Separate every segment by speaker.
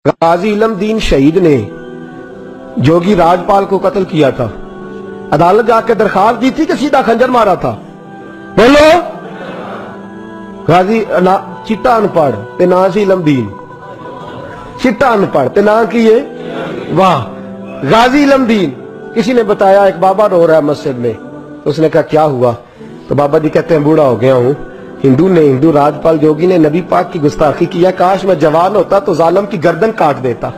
Speaker 1: غازی علم دین شہید نے جوگی راجپال کو قتل کیا تھا، عدالت جا کے درخواست دی تھی کہ سیدھا خنجر مارا تھا؟ بولو۔ غازی چٹا ان پڑھ تے نا سی علم دین، چٹا ان پڑھ تے نا کیے واہ غازی علم دین۔ کسی نے بتایا ایک بابا رو رہا ہے مسجد میں، اس نے کہا کیا ہوا؟ تو بابا جی کہتے ہیں بوڑھا ہو گیا ہوں، ہندو راجپال جوگی نے نبی پاک کی گستاخی کیا، کاش میں جوان ہوتا تو ظالم کی گردن کاٹ دیتا۔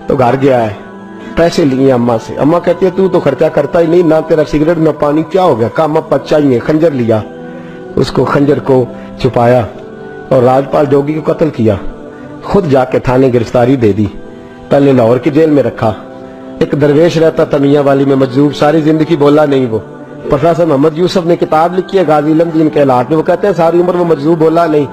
Speaker 1: تو گھر گیا ہے، پیسے لیے اماں سے، اماں کہتی ہے تو خرچہ کرتا ہی نہیں، نہ تیرا سگریٹ نہ پانی، کیا ہو گیا؟ کام اب چاہیے۔ خنجر لیا، اس کو خنجر کو چھپایا اور راجپال جوگی کو قتل کیا، خود جا کے تھانے گرفتاری دے دی، پہلے لاہور کی جیل میں رکھا۔ ایک درویش رہتا تھا میاں والی میں مجذوب، ساری زندگی بولا نہیں وہ۔ پروفیسر محمد یوسف نے کتاب لکھی ہے غازی علم دین کے حالات میں، وہ کہتے ہیں ساری عمر وہ مجذوب بولا نہیں۔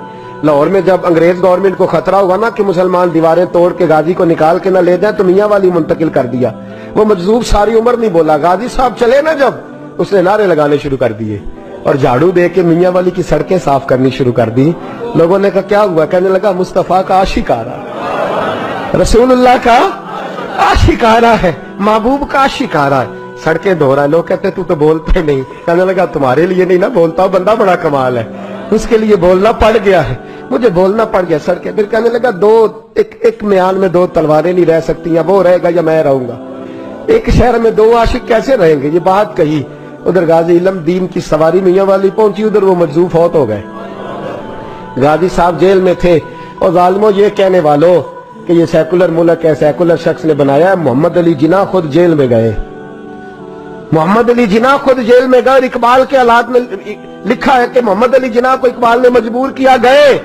Speaker 1: لاہور میں جب انگریز گورنمنٹ کو خطرہ ہوا نا کہ مسلمان دیواریں توڑ کے غازی کو نکال کے نہ لے جائیں، تو میاں والی منتقل کر دیا، وہ مجذوب ساری عمر نہیں بولا۔ غازی صاحب چلے نا جب، اس نے نعرے لگانے شروع کر دیے اور جھاڑو دے کے میاں والی کی سڑکیں صاف کرنی شروع کر دی۔ لوگوں نے کہا کیا ہوا؟ کہنے لگا مصطفیٰ کا عاشق آ رہا، رسول اللہ کا عاشق آ رہا ہے، محبوب کا عاشق آ رہا ہے، سڑکیں دھو رہا ہے۔ لوگ کہتے تو بولتے نہیں۔ کہنے لگا تمہارے لیے نہیں نا بولتا، بندہ بڑا کمال ہے، اس کے لیے بولنا پڑ گیا ہے، مجھے بولنا پڑ گیا سڑکیں۔ پھر کہنے لگا ایک میان میں دو تلواریں نہیں رہ سکتی، یا وہ رہے گا یا میں رہوں گا، ایک شہر میں دو عاشق کیسے رہیں گے؟ یہ بات کہی۔ ادھر غازی علم دین کی سواری میاں والی پہنچی، ادھر وہ مجذوب فوت ہو گئے۔ غازی صاحب جیل میں تھے، اور ظالموں یہ کہنے والوں کہ یہ سیکولر ملک ہے، سیکولر شخص نے بنایا ہے، محمد علی جناح خود جیل میں گئے، محمد علی جناح خود جیل میں گئے، اور اقبال کے حالات میں لکھا ہے کہ محمد علی جناح کو اقبال نے مجبور کیا، گئے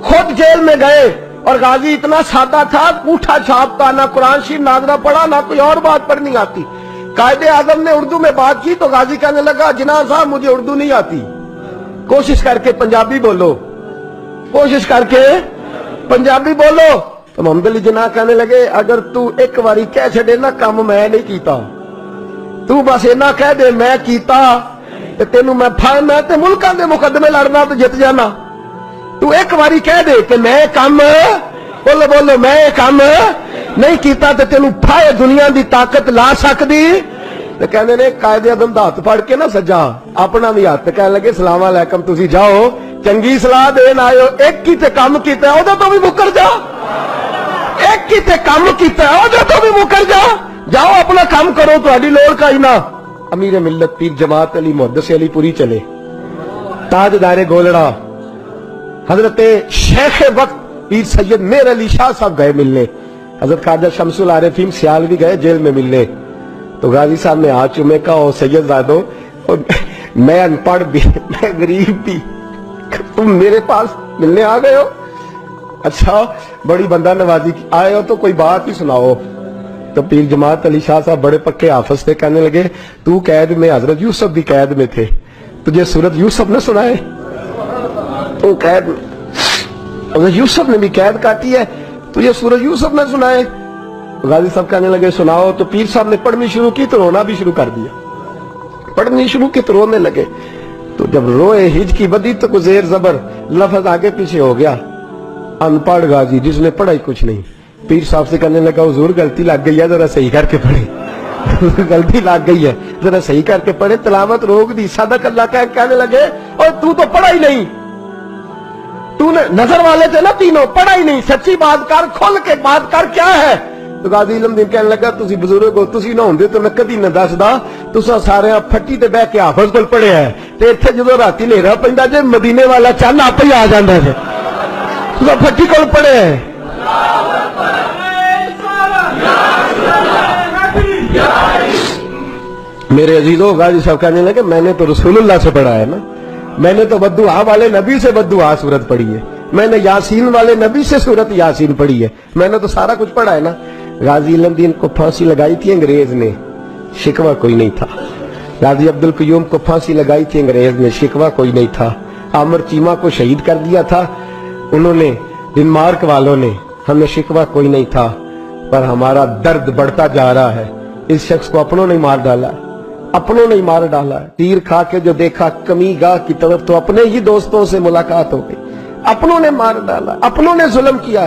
Speaker 1: خود جیل میں گئے۔ اور غازی اتنا سادہ تھا، پوٹھا چھاپتا، نہ قرآن شریف ناظرہ پڑھا، نہ کوئی اور بات پڑھنی آتی۔ قائد اعظم نے اردو میں بات کی تو غازی کہنے لگا جناح صاحب مجھے اردو نہیں آتی، کوشش کر کے پنجابی بولو، کوشش کر کے پنجابی بولو۔ تو محمد علی جناح کہنے لگے اگر تو ایک باری کہہ چھڑے نا کام میں نہیں کیتا، تو بس اینا کہہ دے میں کیتا تے تینوں میں میں تے ملکاں دے مقدمے لڑنا تو جت جانا، تو ایک باری کہہ دے کہ میں کام بولو میں کام نہیں کیتا تے تینوں پھائے دنیا دی طاقت لا سکدی۔ تے کہنے نے قائد اعظم دا ہاتھ پھڑ کے نا سجا اپنا بھی ہاتھ، کہنے لگے السلام علیکم تسی جاؤ چنگی صلاح دین آئے ہو، ایک کی تے کام کیتا ہے او تو بھی مکر جا، ایک کی تے کام کیتا ہے او تو بھی مکر جا، جاؤ اپنا کام کرو، تہاڈی لوڑ کا ہی نہ۔ امیر ملت پیر جماعت علی محدث علی پوری چلے، تاجدار گولڑا حضرت شیخ وقت پیر سید میر علی شاہ صاحب گئے ملنے، حضرت خواجہ شمس العارفین سیالوی گئے جیل میں ملنے۔ تو غازی صاحب نے ہاتھ چومے کہا او سید زادو میں ان پڑھ بھی میں غریب بھی، تم میرے پاس ملنے آ گئے ہو؟ اچھا بڑی بندہ نوازی آئے ہو تو کوئی بات ہی سناؤ۔ تو پیر جماعت علی شاہ صاحب بڑے پکے حافظ تھے، کہنے لگے تو قید میں، حضرت یوسف بھی قید میں تھے، تجھے سورت یوسف نے سنائے؟ تو قید میں حضرت یوسف نے بھی قید کاٹی ہے، تجھے سورت یوسف نے سنائے؟ غازی صاحب کہنے لگے سناؤ۔ تو پیر صاحب نے پڑھنی شروع کی تو رونا بھی شروع کر دیا، پڑھنی شروع کی تو رونے لگے۔ تو جب روئے ہج کی بدی تو کوئی زیر زبر لفظ آگے پیچھے ہو گیا، ان پڑھ غازی جس نے پڑھا ہی کچھ نہیں۔ پیر صاحب سے کہنے لگا حضور غلطی لگ گئی ہے، ذرا صحیح کر کے پڑھے، غلطی لگ گئی ہے ذرا صحیح کر کے پڑھے، تلاوت روک دی، صدق اللہ کہنے لگے اور تو پڑھا ہی نہیں، تو نے نظر والے تھے نا تینوں، پڑھا ہی نہیں، سچی بات کر، کھل کے بات کر، کیا ہے؟ تو غازی علم دین کہنے لگا تسی بزرگ ہو، تسی نہ ہوندے تو میں کدی نہ دسدا، تساں سارے پھٹی تے بہ کے حافظ کول پڑھیا ہے، تے ایتھے جدوں راتی ہنیرا پیندا جے مدینے والا چن آپ ہی آ جاندا جے، تساں پھٹی کول پڑھیا ہے۔ میرے عزیزوں غازی صاحب کہنے لگے میں نے تو رسول اللہ سے پڑھا ہے نا، میں نے تو بددعا والے نبی سے بددعا سورت پڑھی ہے، میں نے یاسین والے نبی سے سورت یاسین پڑھی ہے، میں نے تو سارا کچھ پڑھا ہے نا۔ غازی علم دین کو پھانسی لگائی تھی انگریز نے، شکوہ کوئی نہیں تھا۔ غازی عبدالقیوم کو پھانسی لگائی تھی انگریز نے، شکوہ کوئی نہیں تھا۔ عامر چیمہ کو شہید کر دیا تھا انہوں نے، ڈنمارک والوں نے، ہمیں شکوہ کوئی نہیں تھا، پر ہمارا درد بڑھتا جا رہا ہے۔ اس شخص کو اپنوں نے مار ڈالا، اپنوں نے مار ڈالا، تیر کھا کے جو دیکھا کمی گاہ کی طرف تو اپنے ہی دوستوں سے ملاقات ہو گئی، اپنوں نے مار ڈالا، اپنوں نے ظلم کیا۔